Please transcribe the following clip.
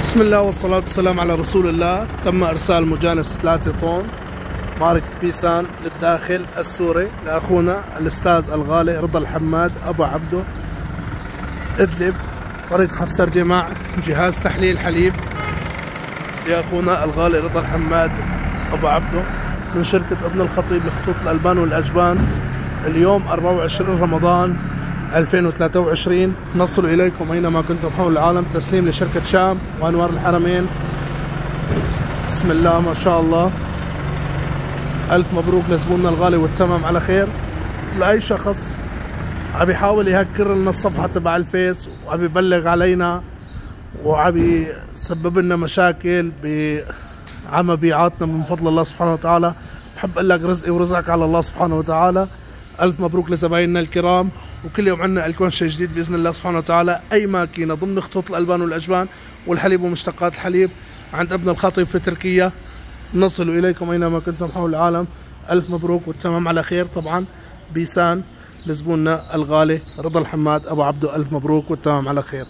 بسم الله والصلاة والسلام على رسول الله. تم إرسال مجانس 3 طن ماركة بيسان للداخل السوري لأخونا الأستاذ الغالي رضا الحماد أبو عبده إدلب، طريق حفصر جمع جهاز تحليل حليب لأخونا الغالي رضا الحماد أبو عبده من شركة ابن الخطيب لخطوط الألبان والأجبان. اليوم 24 رمضان 2023 نصل إليكم أينما كنتم حول العالم. تسليم لشركة شام وأنوار الحرمين. بسم الله ما شاء الله. ألف مبروك لزبوننا الغالي والتمام على خير. لأي شخص عم يحاول يهكر لنا الصفحة تبع الفيس وعم يبلغ علينا وعم يسبب لنا مشاكل بمبيعاتنا من فضل الله سبحانه وتعالى، بحب أقول لك رزقي ورزقك على الله سبحانه وتعالى. ألف مبروك لزبايننا الكرام، وكل يوم عندنا لكم شيء جديد بإذن الله سبحانه وتعالى. أي ماكينة ضمن خطوط الألبان والأجبان والحليب ومشتقات الحليب عند ابن الخطيب في تركيا نصل إليكم أينما كنتم حول العالم. ألف مبروك والتمام على خير. طبعا بيسان لزبوننا الغالي رضا الحماد أبو عبده، ألف مبروك والتمام على خير.